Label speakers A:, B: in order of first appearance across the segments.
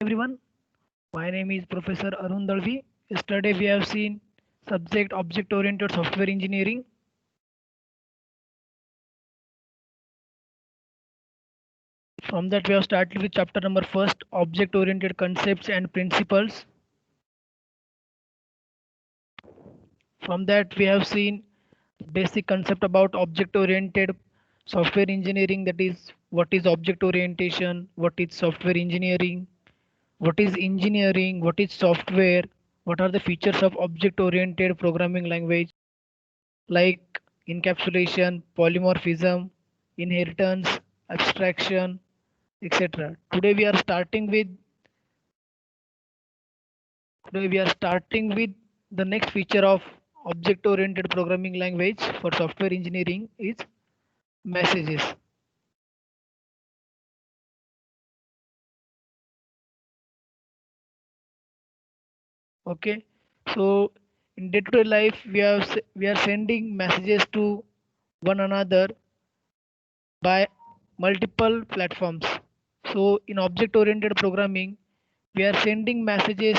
A: everyone. My name is Professor Arun Dalvi. Yesterday we have seen subject object-oriented software engineering. From that we have started with chapter number first, object-oriented concepts and principles. From that we have seen basic concept about object-oriented software engineering. That is, what is object orientation, what is software engineering, what is engineering, what is software, what are the features of object-oriented programming language like encapsulation, polymorphism, inheritance, abstraction, etc. Today we are starting with the next feature of object-oriented programming language for software engineering is messages. Okay, so in day-to-day life we are sending messages to one another by multiple platforms. So in object oriented programming, we are sending messages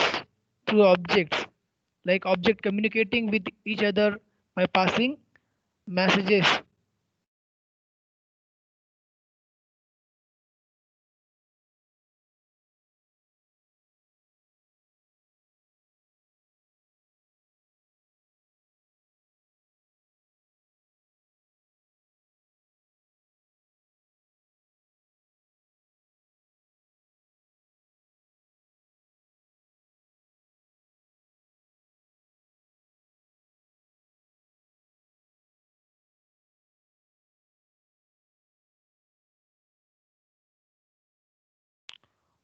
A: through objects, like object communicating with each other by passing messages.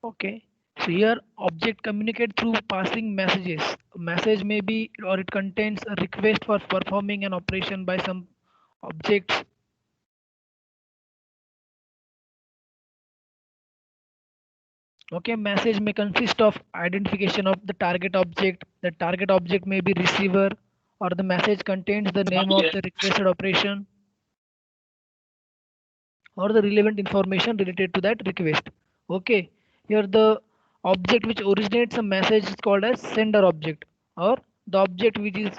A: Okay. So here object communicate through passing messages. A message may be or it contains a request for performing an operation by some objects. Okay, message may consist of identification of the target object. The target object may be receiver, or the message contains the name of the requested operation or the relevant information related to that request. Okay, here the object which originates a message is called as sender object, or the object which is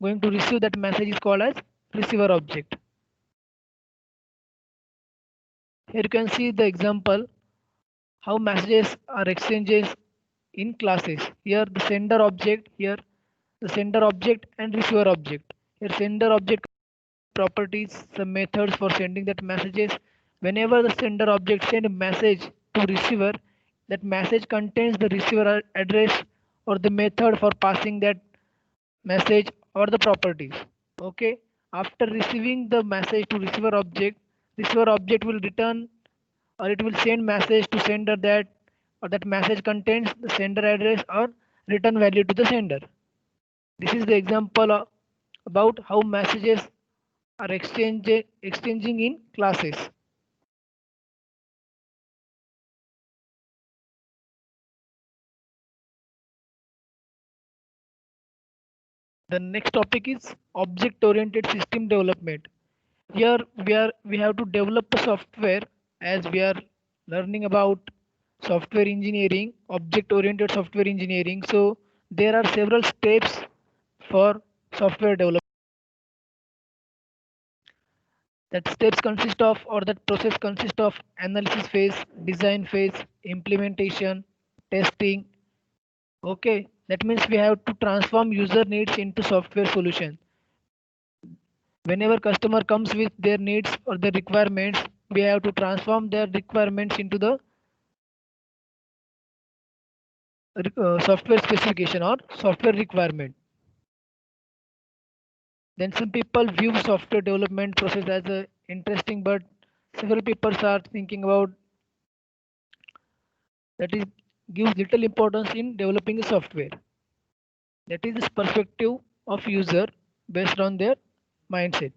A: going to receive that message is called as receiver object. Here you can see the example how messages are exchanged in classes. Here the sender object, here the sender object and receiver object. Here sender object properties, some methods for sending that messages. Whenever the sender object send a message to receiver, that message contains the receiver address or the method for passing that message or the properties. Okay, after receiving the message to receiver object will return or it will send message to sender that or that message contains the sender address or return value to the sender. This is the example about how messages are exchanging in classes. The next topic is object oriented system development. Here we have to develop a software as we are learning about software engineering, object oriented software engineering. So there are several steps for software development. That steps consist of or that process consists of analysis phase, design phase, implementation, testing. Okay, that means we have to transform user needs into software solution. Whenever customer comes with their needs or their requirements, we have to transform their requirements into the software specification or software requirement. Then some people view software development process as a interesting, but several people are thinking about that is gives little importance in developing a software. That is the perspective of user based on their mindset.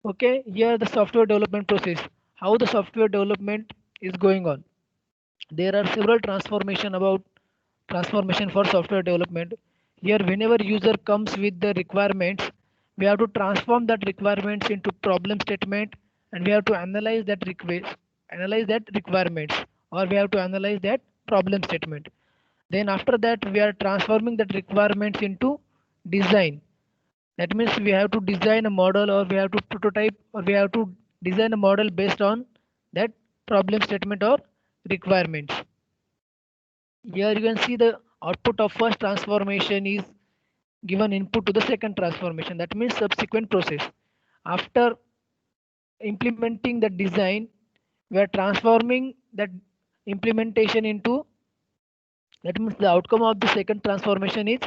A: Okay, here the software development process, how the software development is going on. There are several transformation for software development. Here whenever user comes with the requirements, we have to transform that requirements into problem statement, and we have to analyze that requirements, or we have to analyze that problem statement. Then after that we are transforming that requirements into design. That means we have to design a model, or we have to prototype, or we have to design a model based on that problem statement or requirements. Here you can see the output of first transformation is given input to the second transformation. That means subsequent process. After implementing the design, we are transforming that implementation into, that means the outcome of the second transformation is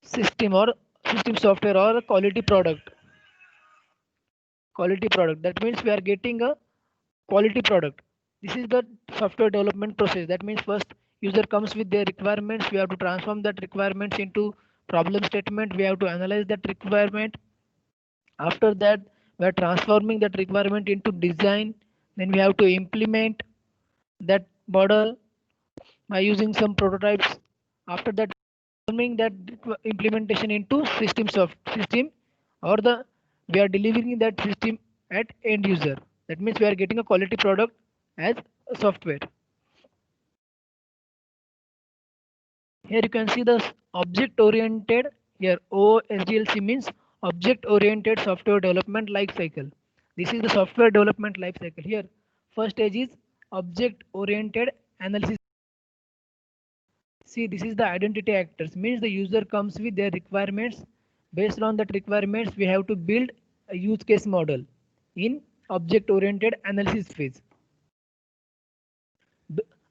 A: system or system software or a quality product. That means we are getting a quality product. This is the software development process. That means first user comes with their requirements, we have to transform that requirements into problem statement, we have to analyze that requirement. After that we are transforming that requirement into design, then we have to implement that model by using some prototypes. After that, transforming that implementation into system, or the we are delivering that system at end user. That means we are getting a quality product as a software. Here you can see the object oriented. Here OSDLC means object oriented software development life cycle. This is the software development life cycle. Here first stage is object oriented analysis. See, this is the identity actors. Means the user comes with their requirements. Based on that requirements, we have to build a use case model in object-oriented analysis phase.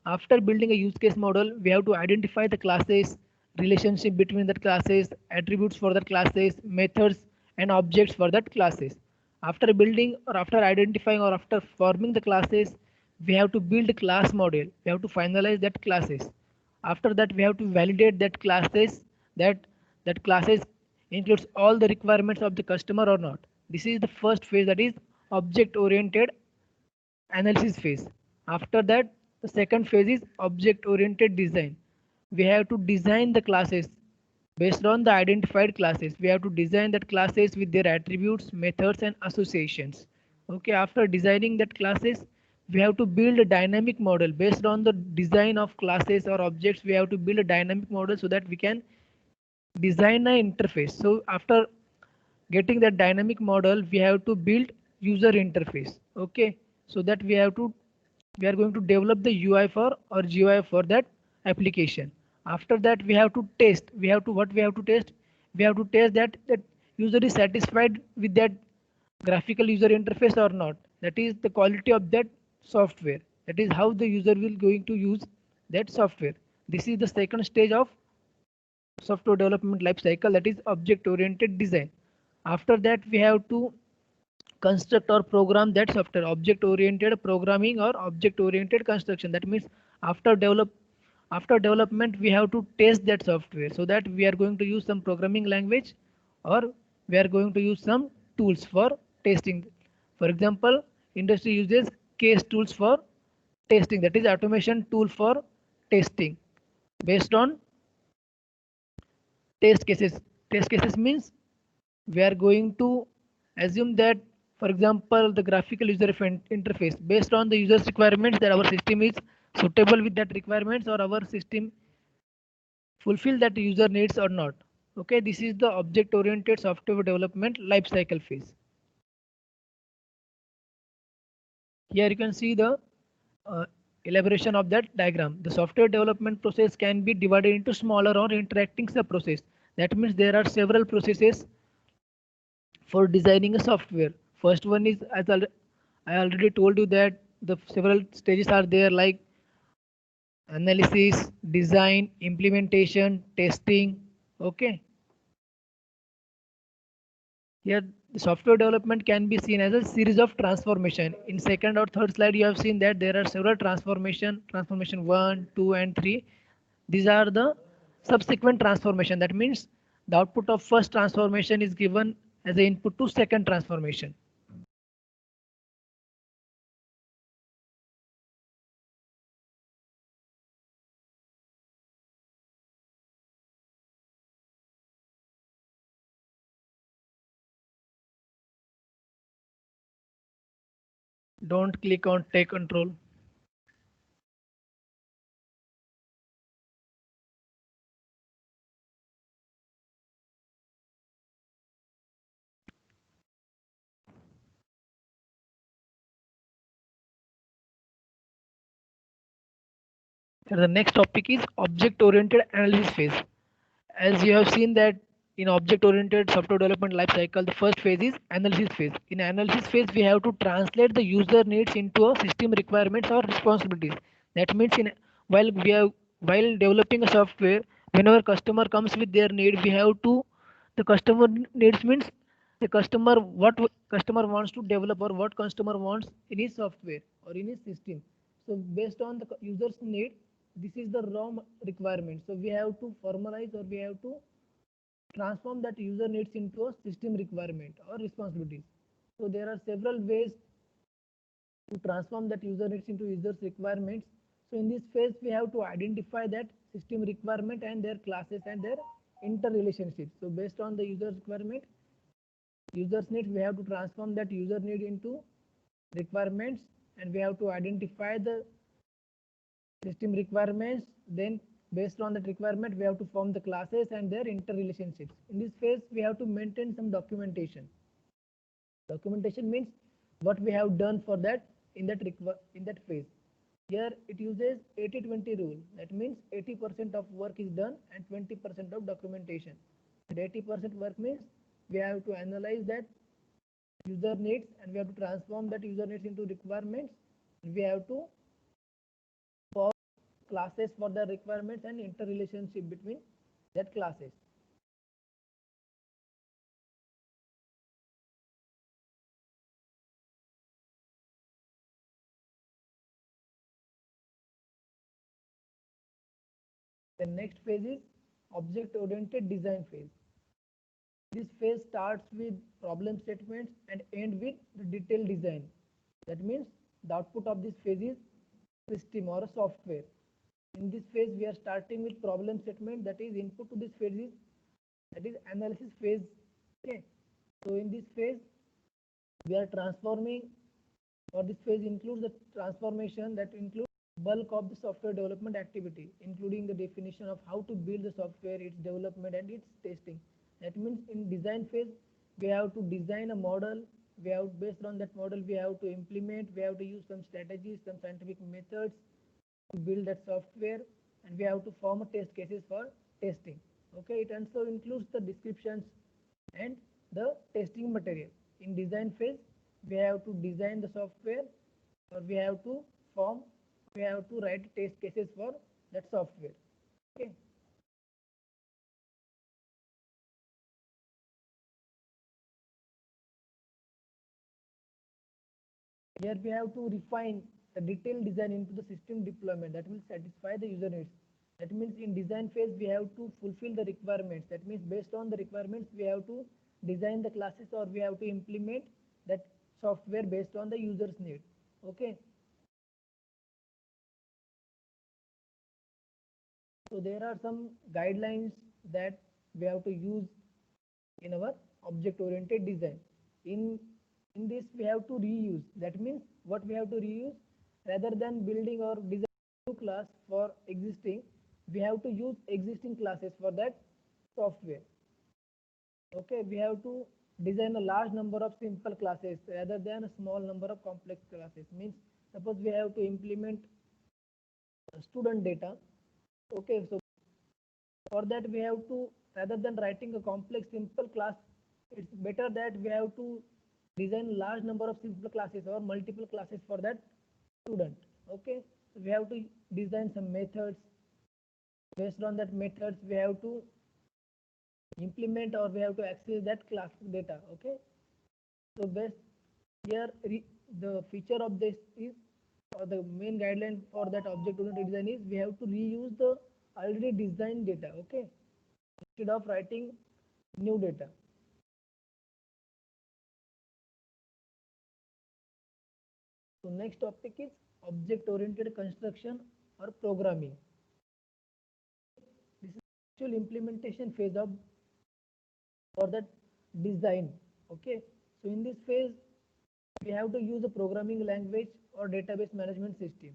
A: After building a use case model, we have to identify the classes, relationship between the classes, attributes for the classes, methods and objects for that classes. After building, or after identifying, or after forming the classes, we have to build a class model. We have to finalize that classes. After that, we have to validate that that classes includes all the requirements of the customer or not. This is the first phase, that is object oriented analysis phase. After that, the second phase is object oriented design. We have to design the classes based on the identified classes. We have to design that classes with their attributes, methods and associations. Okay, after designing that classes, we have to build a dynamic model based on the design of classes or objects. We have to build a dynamic model so that we can design an interface. So after getting that dynamic model, we have to build user interface. Okay, so that we are going to develop the UI for, or GUI for that application. After that, we have to test. We have to test. We have to test that user is satisfied with that graphical user interface or not. That is the quality of that software. That is how the user will going to use that software. This is the second stage of software development life cycle, that is object oriented design. After that, we have to construct or program that software, object oriented programming or object oriented construction. That means after development, we have to test that software, so that we are going to use some programming language, or we are going to use some tools for testing. For example, industry uses case tools for testing, that is automation tool for testing based on test cases. Test cases means we are going to assume that, for example, the graphical user interface, based on the user's requirements, that our system is suitable with that requirements, or our system fulfill that user needs or not. Okay, this is the object oriented software development life cycle phase. Here you can see the uh, elaboration of that diagram. The software development process can be divided into smaller or interacting sub process. That means there are several processes for designing a software. First one is, I already told you that the several stages are there, like analysis, design, implementation, testing. Okay, here the software development can be seen as a series of transformation. In second or third slide, you have seen that there are several transformation 1, 2 and 3. These are the subsequent transformation. That means the output of first transformation is given as an input to second transformation. Don't click on take control. Here the next topic is object-oriented analysis phase. As you have seen that in object-oriented software development life cycle, the first phase is analysis phase. In analysis phase, we have to translate the user needs into a system requirements or responsibilities. That means while we have while developing a software, whenever customer comes with their need, we have to the customer needs means the customer wants to develop or what customer wants in his software or in his system. So based on the user's need, this is the raw requirement. So we have to formalize or we have to transform that user needs into a system requirement or responsibilities. So there are several ways to transform that user needs into user's requirements. So in this phase, we have to identify that system requirement and their classes and their interrelationships. So based on the user's requirement, user's needs, we have to transform that user need into requirements, and we have to identify the system requirements. Then based on that requirement, we have to form the classes and their interrelationships. In this phase, we have to maintain some documentation. Documentation means what we have done for that in that phase. Here it uses 80-20 rule. That means 80% of work is done and 20% of documentation. And 80% work means we have to analyze that user needs and we have to transform that user needs into requirements. We have to form classes for the requirements and interrelationship between that classes. The next phase is object-oriented design phase. This phase starts with problem statements and end with the detailed design. That means the output of this phase is system or a software. In this phase, we are starting with problem statement. That is input to this phase is that is analysis phase. Okay. So in this phase, we are transforming, or this phase includes the transformation that includes bulk of the software development activity, including the definition of how to build the software, its development and its testing. That means in design phase, we have to design a model. We have based on that model, we have to implement. We have to use some strategies, some scientific methods to build that software, and we have to form a test cases for testing. Okay, it also includes the descriptions and the testing material. In design phase, we have to design the software, or we have to form, we have to write test cases for that software. Okay. Here we have to refine the detailed design into the system deployment that will satisfy the user needs. That means in design phase, we have to fulfill the requirements. That means based on the requirements, we have to design the classes or we have to implement that software based on the user's need. Okay. So there are some guidelines that we have to use in our object-oriented design. In in this we have to reuse. That means what we have to reuse, rather than building or design new class for existing, we have to use existing classes for that software. Okay, we have to design a large number of simple classes rather than a small number of complex classes. Means suppose we have to implement student data. Okay, so for that we have to, rather than writing a complex simple class, it's better that we have to design large number of simple classes or multiple classes for that student. Okay, so we have to design some methods. Based on that methods, we have to implement or we have to access that class data. Okay, so best here the feature of this is, or the main guideline for that object oriented design is, we have to reuse the already designed data. Okay, instead of writing new data. So next topic is object oriented construction or programming. This is actual implementation phase of for that design. Okay, so in this phase we have to use a programming language or database management system.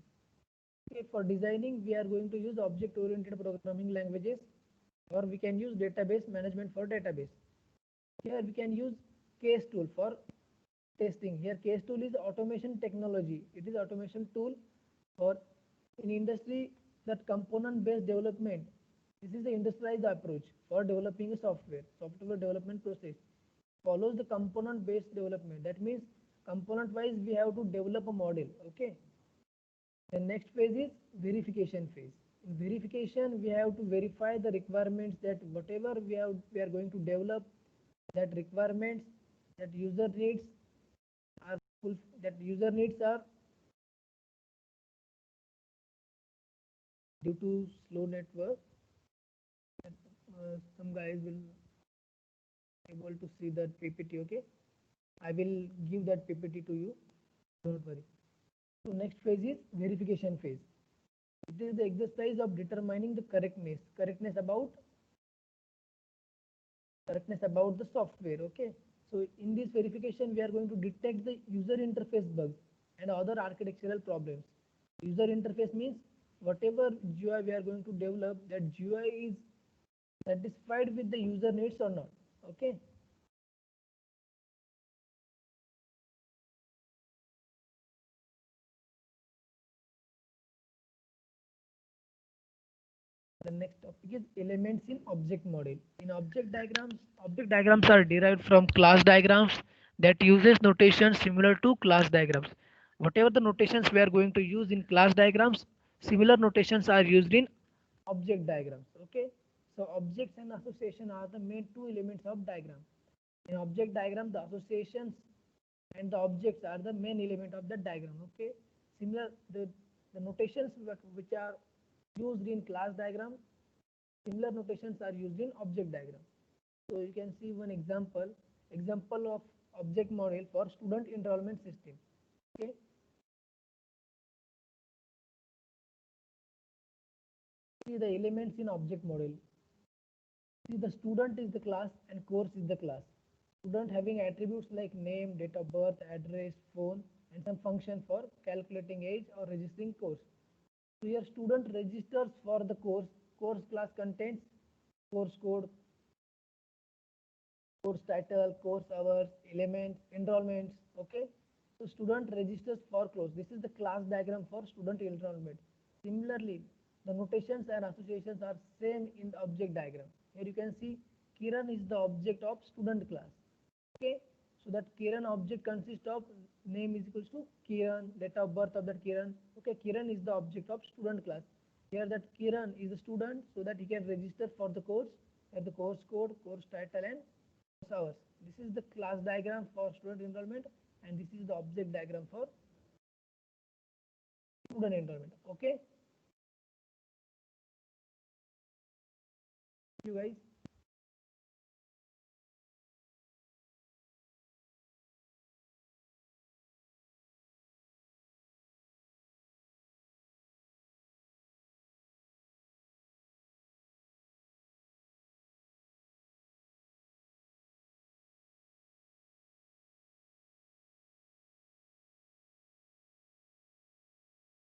A: Okay, for designing we are going to use object oriented programming languages, or we can use database management for database. Here we can use case tool for testing. Here case tool is automation technology. It is automation tool for in industry. that component based development. This is the industrialized approach for developing a software development process follows the component based development. That means component wise we have to develop a model. Okay, the next phase is verification phase. In verification we have to verify the requirements that whatever we are going to develop, that requirements that user needs are that user needs are due to slow network. Some guys will able to see that PPT. Okay, I will give that PPT to you, don't worry. So next phase is verification phase. It is the exercise of determining the correctness about the software. Okay, so in this verification we are going to detect the user interface bugs and other architectural problems. User interface means whatever GUI we are going to develop, that GUI is satisfied with the user needs or not. Okay, the next topic is elements in object model. In object diagrams are derived from class diagrams that uses notations similar to class diagrams. Whatever the notations we are going to use in class diagrams, similar notations are used in object diagrams. Okay, so objects and association are the main two elements of diagram. In object diagram, the associations and the objects are the main element of the diagram. Okay, similar the notations which are used in class diagram, similar notations are used in object diagram. So you can see one example of object model for student enrollment system. Okay, see the elements in object model. See, the student is the class and course is the class. Student having attributes like name, date of birth, address, phone, and some function for calculating age or registering course. So here student registers for the course. Course class contains course code, course title, course hours, elements, enrollments. Okay. So student registers for course. This is the class diagram for student enrollment. Similarly, the notations and associations are same in the object diagram. Here you can see Kiran is the object of student class. Okay. So that Kiran object consists of name is equals to Kiran, date of birth of that Kiran. Okay, Kiran is the object of student class. Here that Kiran is a student, so that he can register for the course, at the course code, course title, and course hours. This is the class diagram for student enrollment, and this is the object diagram for student enrollment. Okay, you guys.